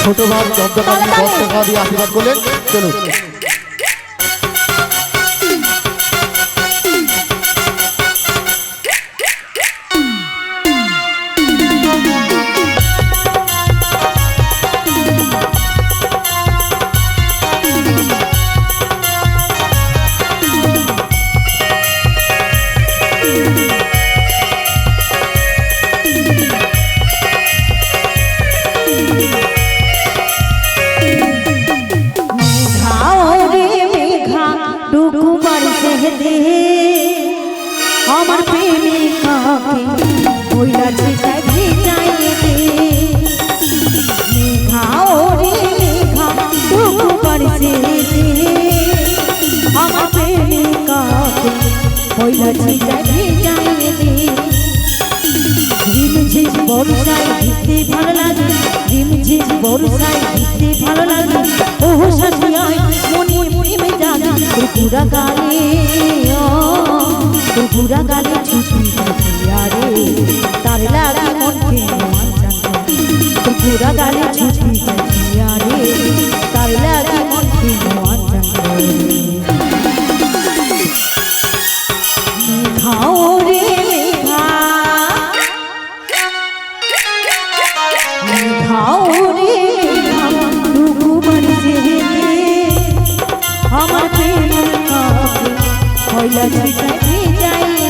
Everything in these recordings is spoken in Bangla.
ছোট ভাই চন্দ্রকালী 10 টাকা দিয়ে আশীর্বাদ করলেন। চলুন আমার প্রেমিকাকে বইলা ছিটাই ভিজাই দে মেঘা ওরে মেঘা টুকু বাড়ছে দে আমার প্রেমিকাকে বইলা ছিটাই ভিজাই দে ঝিমঝিম বর্ষায় ভিজতে ভালো লাগে ঝিমঝিম বর্ষায় ভিজতে ভালো লাগে ওহ শাশিয়ায় মনি মনি মেজাজা পুরা গালে পুরা গালে ছুটি রে তার লাগে মনকে পুরা গালে ছুটি রে তার লাগে মনকে মেঘাও রে মেঘা মেঘাও রে মেঘা টুকু বাড়ছে আমার প্রেমিকাকে হইলা ছিটাই ভিজাই দে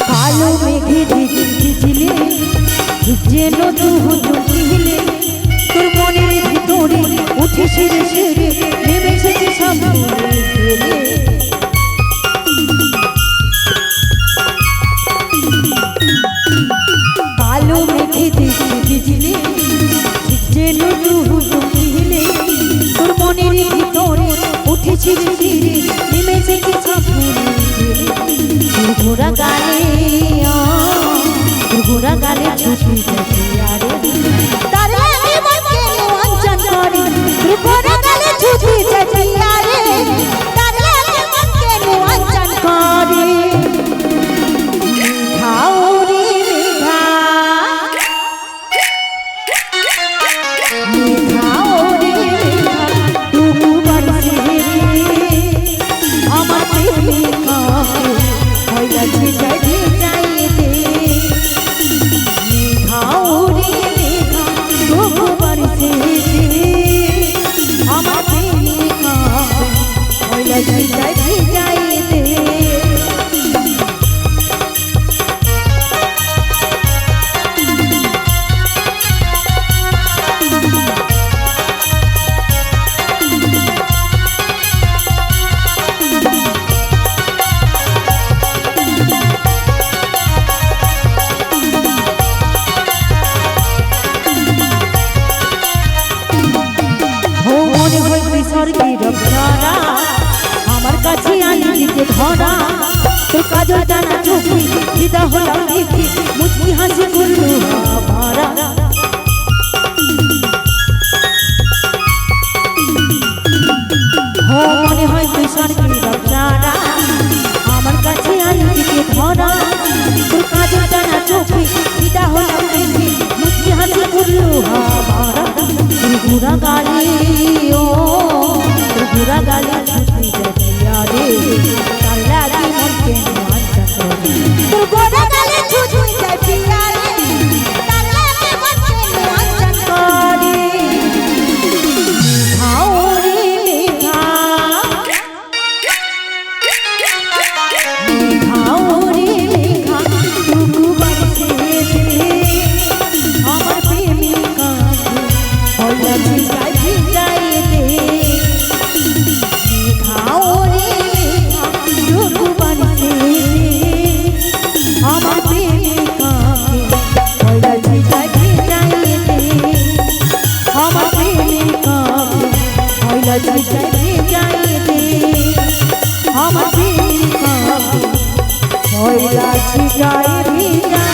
কালো মেঘে ভিজলে যেন তুহিলে তোর মনের ভিতরে উঠে সেরে সেরে নেমেছে সব কালো মেঘে ভিজলে যেন তুহিলে তোর মনের ভিতরে উঠে সেরে সেরে নেমেছে সব ঘোড়া গালে ঘোড়া গালে ছুটি রে তার লাগে মনকে অঞ্চন করে ঘোড়া গালে ছুটি রে তার লাগে মনকে অঞ্চন করে মেঘাও রে মেঘা মেঘাও রে মেঘা টুকু বাড়ছে আমার প্রেমিকাকে হইলা ছিটাই ভিজাই দে মেঘাও রে মেঘা টুকু বাড়ছে আমার প্রেমিকাকে হইলা ছিটাই ভিজাই দে স্বর্গের রক্ষারা আমার কাছে আনি দিতে ধরা তোর কাজল টানা চোখে দিদা হলাম দেখে মুচকি হাসি করলো আমারা মনে হয় তুই স্বর্গের রক্ষারা আমার কাছে আনি দিতে ধরা তোর কাজল টানা চোখে দিদা হলাম দেখে মুচকি হাসি করলো আমারা পুরা গালে পুরা গালে ছুটি রে তার লাগে মনকে অঞ্চন করে তোর গোড়া গালে ছুটি রে হইলা ছিটাই ভিজা